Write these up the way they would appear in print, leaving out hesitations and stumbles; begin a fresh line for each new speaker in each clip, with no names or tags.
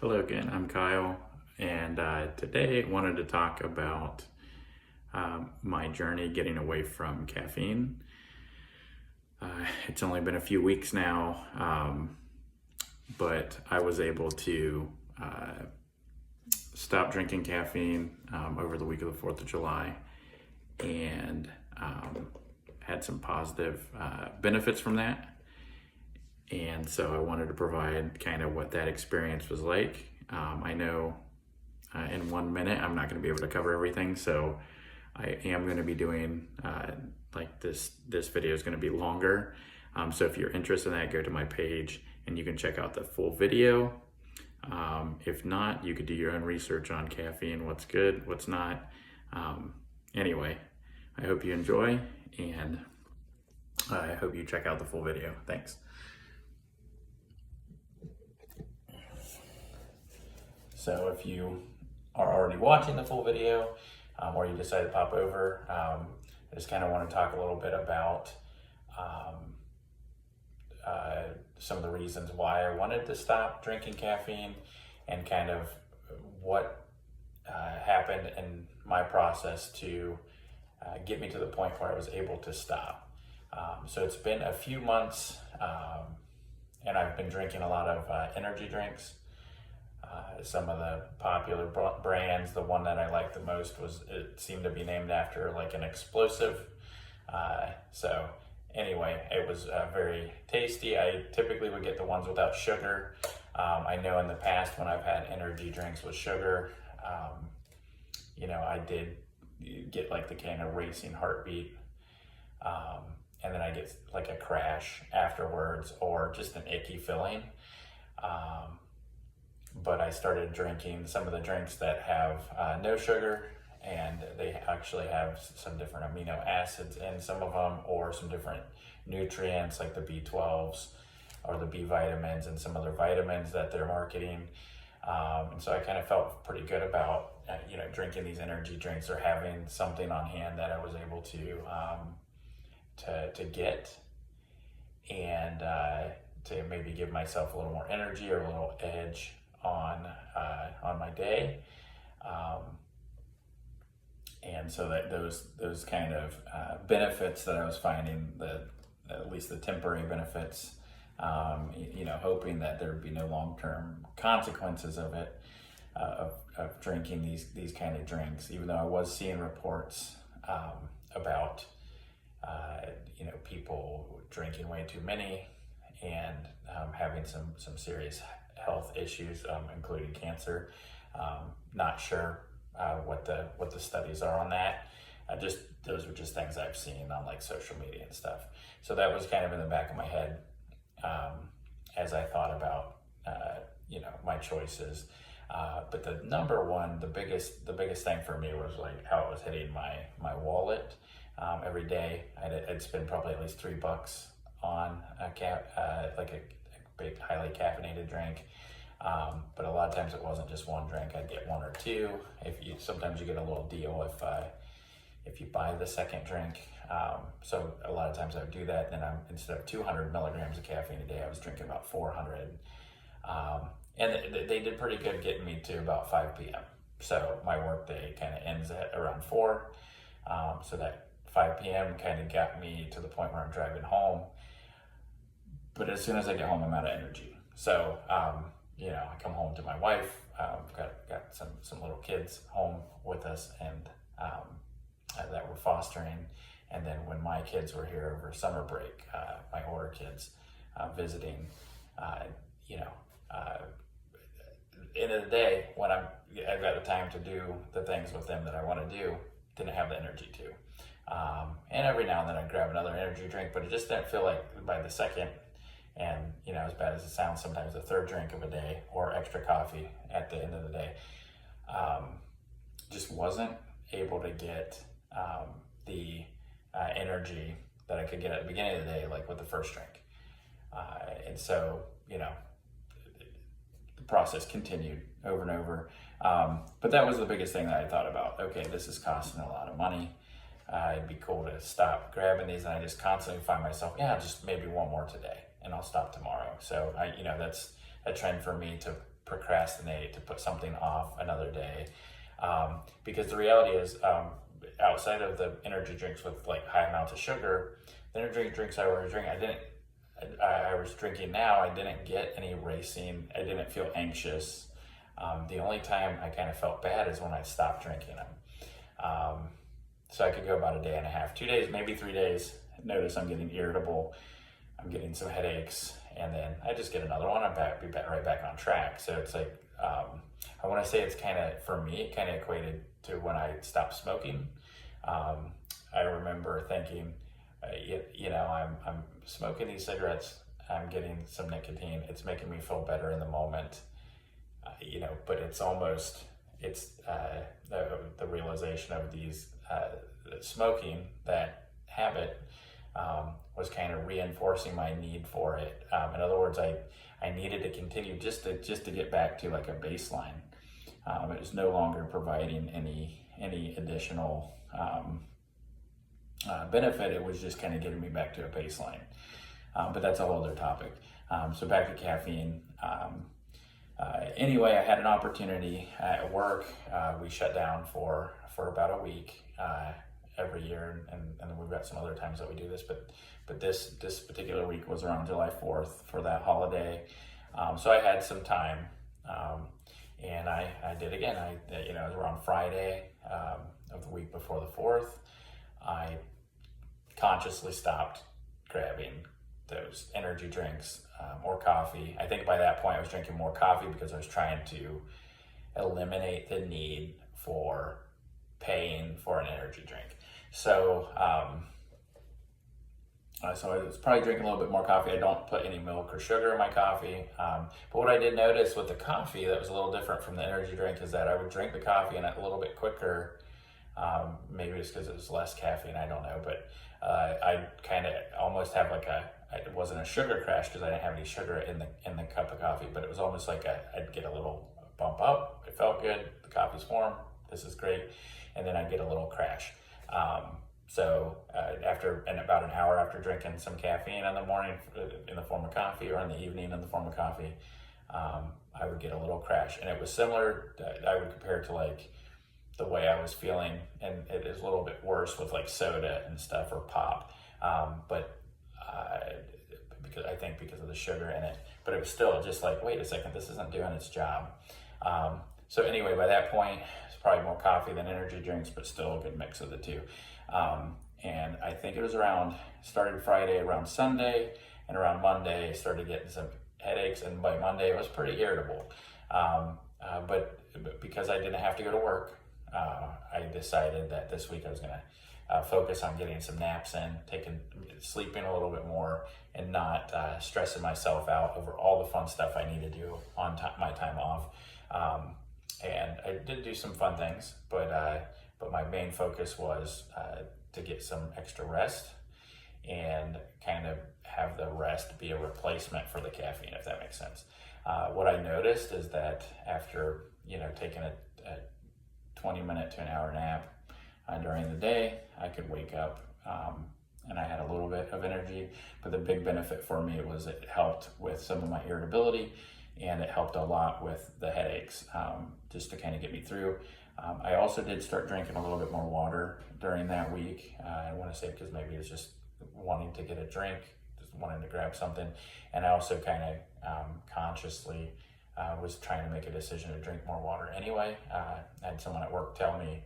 Hello again, I'm Kyle, and today I wanted to talk about my journey getting away from caffeine. It's only been a few weeks now, but I was able to stop drinking caffeine over the week of the 4th of July and had some positive benefits from that. And so I wanted to provide kind of what that experience was like. I know in 1 minute I'm not going to be able to cover everything, so I am going to be doing like this video is going to be longer. So if you're interested in that, go to my page and you can check out the full video. If not, you could do your own research on caffeine, what's good, what's not. Anyway, I hope you enjoy, and I hope you check out the full video. Thanks. So if you are already watching the full video, or you decide to pop over, I just kind of want to talk a little bit about some of the reasons why I wanted to stop drinking caffeine and kind of what happened in my process to get me to the point where I was able to stop. So it's been a few months, and I've been drinking a lot of energy drinks. Some of the popular brands, the one that I liked the most it seemed to be named after like an explosive. So anyway, it was very tasty. I typically would get the ones without sugar. I know in the past when I've had energy drinks with sugar, I did get like the kind of racing heartbeat. And then I get like a crash afterwards or just an icky feeling. But I started drinking some of the drinks that have no sugar, and they actually have some different amino acids in some of them, or some different nutrients like the B12s or the B vitamins and some other vitamins that they're marketing. And so I kind of felt pretty good about drinking these energy drinks or having something on hand that I was able to get and to maybe give myself a little more energy or a little edge on my day, and so that those kind of benefits that I was finding, at least the temporary benefits, hoping that there would be no long-term consequences of it, of drinking these kind of drinks, even though I was seeing reports about people drinking way too many and having some serious health issues, including cancer. Not sure what the studies are on that. Those were just things I've seen on like social media and stuff. So that was kind of in the back of my head as I thought about my choices. But the number one, the biggest thing for me was like how it was hitting my wallet. Every day I'd spend probably at least $3 on a big highly caffeinated drink, but a lot of times it wasn't just one drink. I'd get one or two. Sometimes you get a little deal if you buy the second drink. So a lot of times I would do that, and then instead of 200 milligrams of caffeine a day, I was drinking about 400. And they did pretty good getting me to about 5 p.m. So my work day kind of ends at around 4. So that 5 p.m. kind of got me to the point where I'm driving home. But as soon as I get home, I'm out of energy. So, I come home to my wife, got some little kids home with us, and that we're fostering. And then when my kids were here over summer break, my older kids visiting, end of the day, when I've got the time to do the things with them that I want to do, didn't have the energy to. And every now and then I'd grab another energy drink, but it just didn't feel like by the second, and as bad as it sounds, sometimes the third drink of a day or extra coffee at the end of the day, just wasn't able to get the energy that I could get at the beginning of the day, like with the first drink. And so, the process continued over and over. But that was the biggest thing that I thought about. Okay, this is costing a lot of money. It'd be cool to stop grabbing these, and I just constantly find myself, just maybe one more today, and I'll stop tomorrow. So that's a trend for me to procrastinate, to put something off another day. Because the reality is, outside of the energy drinks with like high amounts of sugar, the energy drinks I was drinking now, I didn't get any racing. I didn't feel anxious. The only time I kind of felt bad is when I stopped drinking them. So I could go about a day and a half, 2 days, maybe 3 days. Notice I'm getting irritable. I'm getting some headaches, and then I just get another one. Be right back on track. So it's like, I want to say it's kind of, for me, kind of equated to when I stopped smoking. I remember thinking, I'm smoking these cigarettes. I'm getting some nicotine. It's making me feel better in the moment. But it's the realization of these smoking, that habit, was kind of reinforcing my need for it. In other words, I needed to continue just to get back to like a baseline. It was no longer providing any additional benefit. It was just kind of getting me back to a baseline. But that's a whole other topic. So back to caffeine. Anyway, I had an opportunity at work. We shut down for about a week every year, and then we've got some other times that we do this, but this particular week was around July 4th for that holiday. So I had some time, and I did again. It was around Friday of the week before the 4th. I consciously stopped grabbing those energy drinks or coffee. I think by that point I was drinking more coffee because I was trying to eliminate the need for paying for an energy drink. So so I was probably drinking a little bit more coffee. I don't put any milk or sugar in my coffee. But what I did notice with the coffee that was a little different from the energy drink is that I would drink the coffee and a little bit quicker. Maybe it's because it was less caffeine, I don't know. But I kind of almost have like it wasn't a sugar crash because I didn't have any sugar in the cup of coffee, but it was almost like I'd get a little bump up. It felt good. The coffee's warm. This is great. And then I'd get a little crash. So about an hour after drinking some caffeine in the morning in the form of coffee, or in the evening in the form of coffee, I would get a little crash. And it was similar, I would compare it to like the way I was feeling, and it is a little bit worse with like soda and stuff, or pop. Because of the sugar in it, but it was still just like, wait a second, this isn't doing its job. So anyway, by that point, it's probably more coffee than energy drinks, but still a good mix of the two. And I think it was started Friday, around Sunday, and around Monday, started getting some headaches, and by Monday, it was pretty irritable. But because I didn't have to go to work, I decided that this week I was gonna focus on getting some naps in, sleeping a little bit more, and not stressing myself out over all the fun stuff I need to do on my time off. And I did do some fun things, but my main focus was to get some extra rest and kind of have the rest be a replacement for the caffeine, if that makes sense. What I noticed is that after taking a 20-minute to an hour nap during the day, I could wake up and I had a little bit of energy, but the big benefit for me was it helped with some of my irritability, and it helped a lot with the headaches, just to kind of get me through. I also did start drinking a little bit more water during that week. I want to say because maybe it's just wanting to get a drink, just wanting to grab something. And I also kind of consciously was trying to make a decision to drink more water anyway. I had someone at work tell me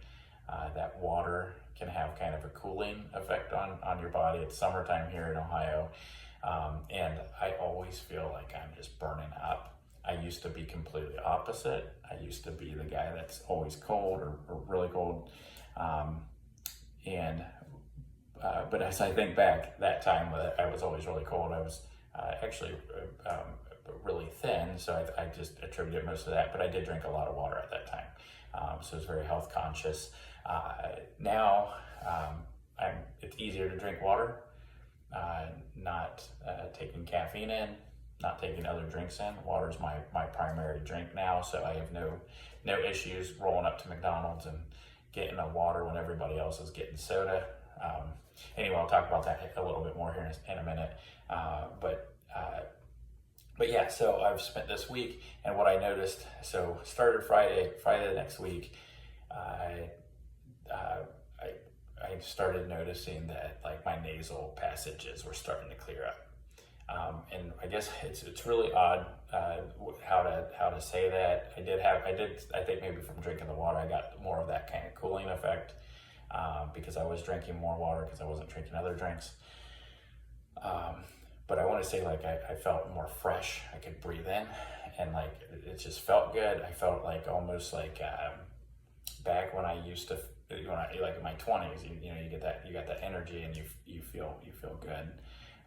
that water can have kind of a cooling effect on your body. It's summertime here in Ohio, and I always feel like I'm just burning up. I used to be completely opposite. I used to be the guy that's always cold or really cold. But as I think back, that time I was always really cold, I was actually really thin, so I just attributed most of that, but I did drink a lot of water at that time. So I was very health conscious. Now, it's easier to drink water, not taking caffeine in, not taking other drinks in. Water is my primary drink now, so I have no issues rolling up to McDonald's and getting a water when everybody else is getting soda. Anyway, I'll talk about that a little bit more here in a minute. But but yeah, so I've spent this week, and what I noticed, so started Friday the next week, I, uh, I started noticing that like my nasal passages were starting to clear up. And I guess it's really odd how to say that. I think maybe from drinking the water I got more of that kind of cooling effect because I was drinking more water because I wasn't drinking other drinks. But I want to say like I felt more fresh. I could breathe in, and like it just felt good. I felt like almost like back when I used to, like in my 20s, you know, you got that energy, and you feel good.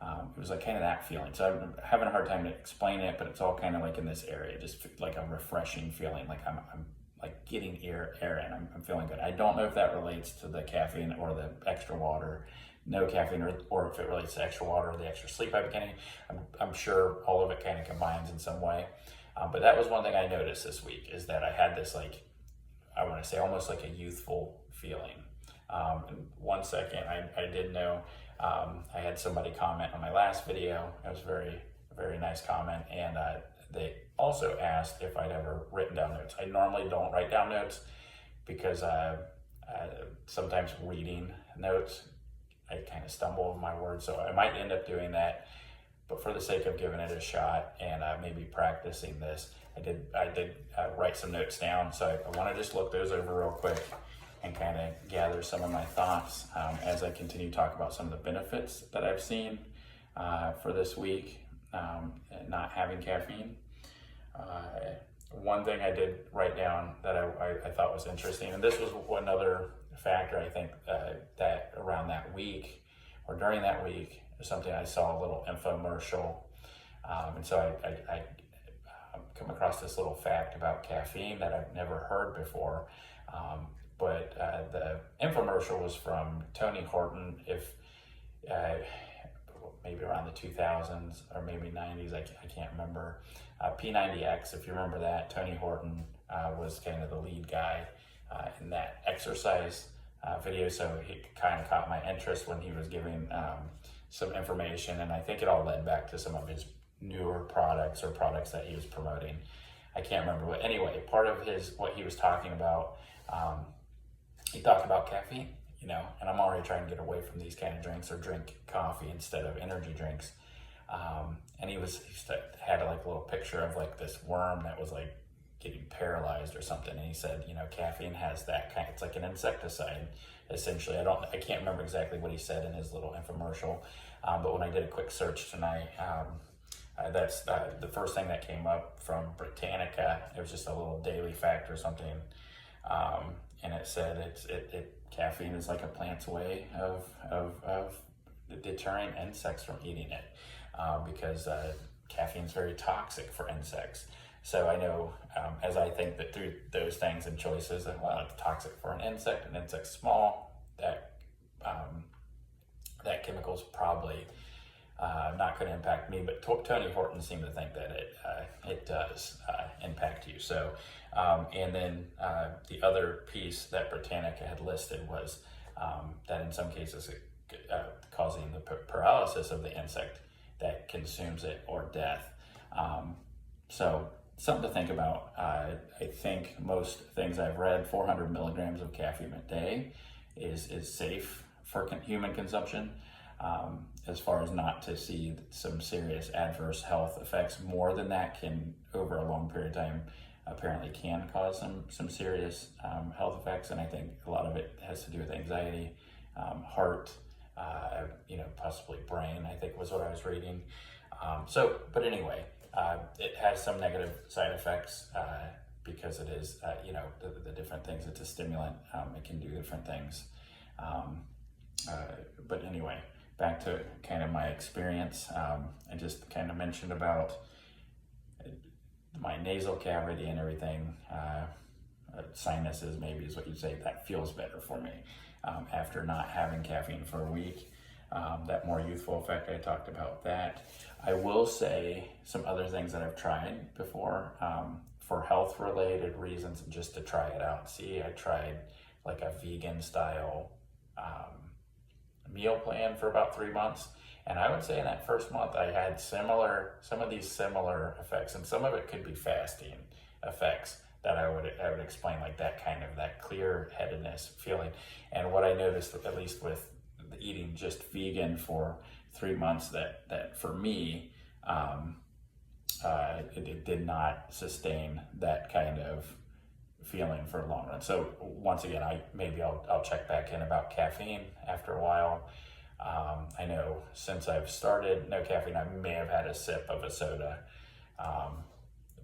It was like kind of that feeling. So I'm having a hard time to explain it, but it's all kind of like in this area, just like a refreshing feeling, like I'm like getting air in. I'm feeling good. I don't know if that relates to the caffeine or the extra water, no caffeine, or if it relates to extra water or the extra sleep I've been getting. I'm sure all of it kind of combines in some way. But that was one thing I noticed this week, is that I had this, like, I want to say almost like a youthful feeling. In 1 second, I did know, I had somebody comment on my last video. It was a very nice comment, and they also asked if I'd ever written down notes. I normally don't write down notes because sometimes reading notes, I kind of stumble over my words, so I might end up doing that. But for the sake of giving it a shot and maybe practicing this, I did write some notes down. So I want to just look those over real quick and kind of gather some of my thoughts as I continue to talk about some of the benefits that I've seen for this week, not having caffeine. One thing I did write down that I thought was interesting, and this was another factor I think that around that week or during that week, something I saw a little infomercial, and so I come across this little fact about caffeine that I've never heard before. But the infomercial was from Tony Horton, if maybe around the 2000s or maybe 90s, I can't remember. P90X, if you remember that, Tony Horton was kind of the lead guy in that exercise video, so he kind of caught my interest when he was giving some information, and I think it all led back to some of his newer products or products that he was promoting. I can't remember, but anyway, part of what he was talking about, he talked about caffeine, you know, and I'm already trying to get away from these kind of drinks or drink coffee instead of energy drinks. And he had like a little picture of like this worm that was like getting paralyzed or something. And he said, you know, caffeine has that kind, it's like an insecticide, essentially. I can't remember exactly what he said in his little infomercial. But when I did a quick search tonight, that's the first thing that came up from Britannica. It was just a little daily fact or something. And it said caffeine is like a plant's way of deterring insects from eating it, because caffeine is very toxic for insects. So I know, as I think that through those things and choices, and well, it's toxic for an insect's small, that chemical is probably not going to impact me, but Tony Horton seemed to think that it does impact you. So, and then the other piece that Britannica had listed was that in some cases causing the paralysis of the insect that consumes it, or death. So something to think about. I think most things I've read, 400 milligrams of caffeine a day is safe for human consumption. As far as not to see some serious adverse health effects. More than that can, over a long period of time, apparently can cause some serious health effects. And I think a lot of it has to do with anxiety, heart, possibly brain, I think was what I was reading. But anyway, it has some negative side effects because it is, the different things. It's a stimulant. It can do different things. But anyway, back to kind of my experience. I just kind of mentioned about my nasal cavity and everything. Sinuses maybe is what you'd say. That feels better for me after not having caffeine for a week. That more youthful effect, I talked about that. I will say some other things that I've tried before for health related reasons, just to try it out and see. I tried like a vegan style meal plan for about 3 months, And I would say in that first month, I had some of these similar effects, and some of it could be fasting effects that I would explain, like that clear-headedness feeling. And what I noticed, at least with eating just vegan for 3 months, that for me, it did not sustain that kind of feeling for a long run. So once again, I'll check back in about caffeine after a while. I know since I've started no caffeine, I may have had a sip of a soda,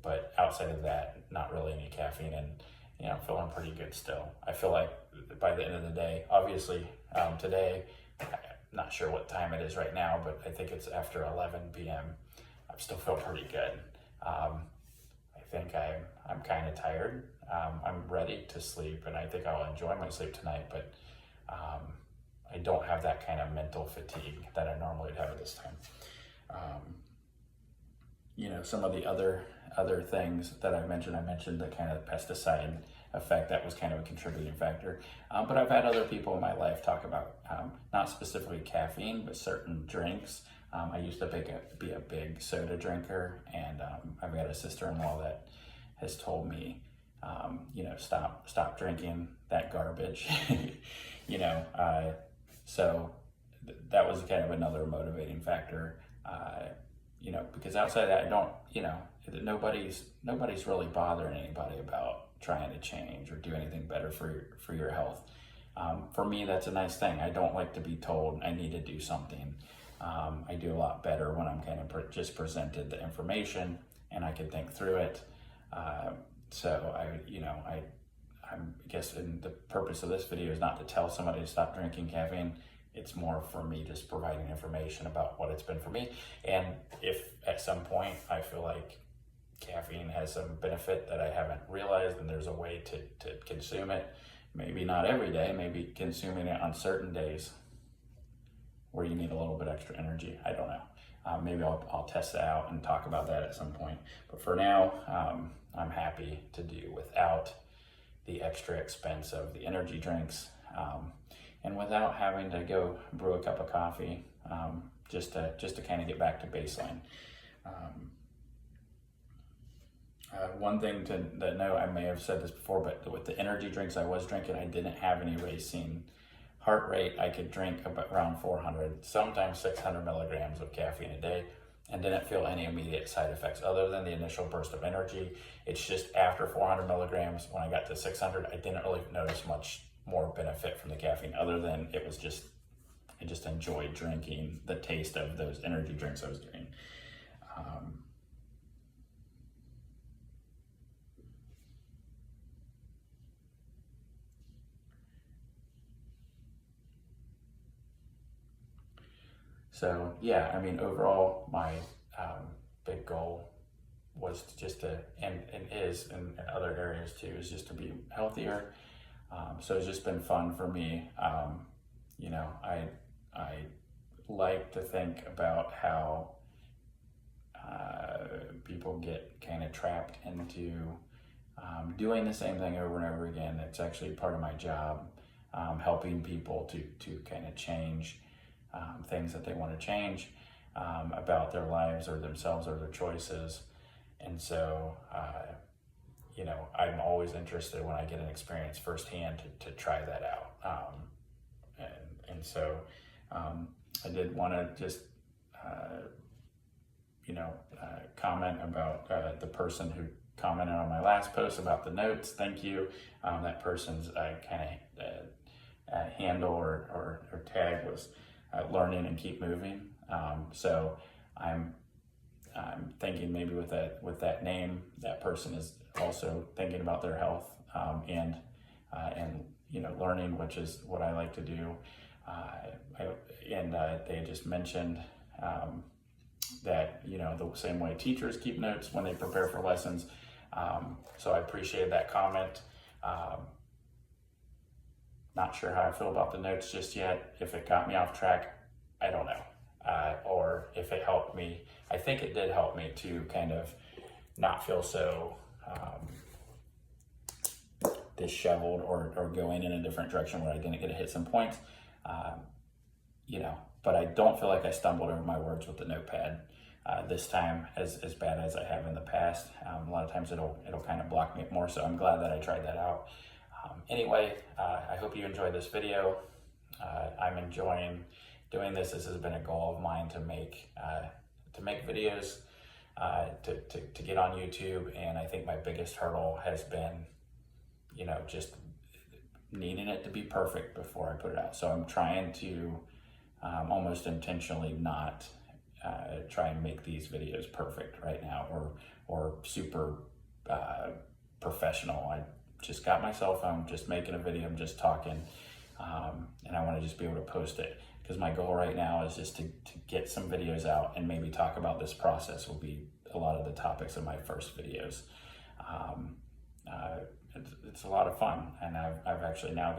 but outside of that, not really any caffeine, and I'm feeling pretty good still. I feel like by the end of the day, obviously today, I'm not sure what time it is right now, but I think it's after 11 p.m. I still feel pretty good. I think I'm kind of tired. I'm ready to sleep, and I think I'll enjoy my sleep tonight, but I don't have that kind of mental fatigue that I normally would have at this time. Some of the other things that I mentioned the kind of pesticide effect that was kind of a contributing factor. But I've had other people in my life talk about not specifically caffeine, but certain drinks. I used to be a big soda drinker, and I've got a sister-in-law that has told me, stop drinking that garbage. So that was kind of another motivating factor. Because outside of that, I don't, nobody's really bothering anybody about trying to change or do anything better for your health. For me, that's a nice thing. I don't like to be told I need to do something. I do a lot better when I'm kind of just presented the information and I can think through it. So I guess the purpose of this video is not to tell somebody to stop drinking caffeine. It's more for me just providing information about what it's been for me. And if at some point I feel like caffeine has some benefit that I haven't realized and there's a way to consume it, maybe not every day, maybe consuming it on certain days where you need a little bit extra energy. I don't know. Maybe I'll test that out and talk about that at some point. But for now, I'm happy to do without the extra expense of the energy drinks, and without having to go brew a cup of coffee, just to kind of get back to baseline. One thing to know, I may have said this before, but with the energy drinks I was drinking, I didn't have any racing heart rate. I could drink around 400, sometimes 600 milligrams of caffeine a day, and didn't feel any immediate side effects other than the initial burst of energy. It's just after 400 milligrams, when I got to 600, I didn't really notice much more benefit from the caffeine other than I just enjoyed drinking the taste of those energy drinks I was doing. So yeah, I mean, overall, my big goal was and is in other areas too, is just to be healthier. So it's just been fun for me. I like to think about how people get kind of trapped into doing the same thing over and over again. It's actually part of my job, helping people to kind of change things that they want to change about their lives or themselves or their choices. And so, I'm always interested when I get an experience firsthand to try that out. So I did want to just, comment about the person who commented on my last post about the notes. Thank you. That person's handle or tag was learning and keep moving. So I'm thinking maybe with that name, that person is also thinking about their health and learning, which is what I like to do. They just mentioned that the same way teachers keep notes when they prepare for lessons. So I appreciated that comment. Not sure how I feel about the notes just yet. If it got me off track, I don't know. Or if it helped me, I think it did help me to kind of not feel so disheveled or going in a different direction where I didn't get to hit some points. but I don't feel like I stumbled over my words with the notepad this time as bad as I have in the past. A lot of times it'll kind of block me more, so I'm glad that I tried that out. Anyway, I hope you enjoyed this video. I'm enjoying doing this. This has been a goal of mine to make videos, to get on YouTube, and I think my biggest hurdle has been, just needing it to be perfect before I put it out. So I'm trying to almost intentionally not try and make these videos perfect right now, or super professional. I just got my cell phone, just making a video, I'm just talking, and I want to just be able to post it, because my goal right now is just to get some videos out and maybe talk about this process. Will be a lot of the topics of my first videos. It's a lot of fun, and I've actually now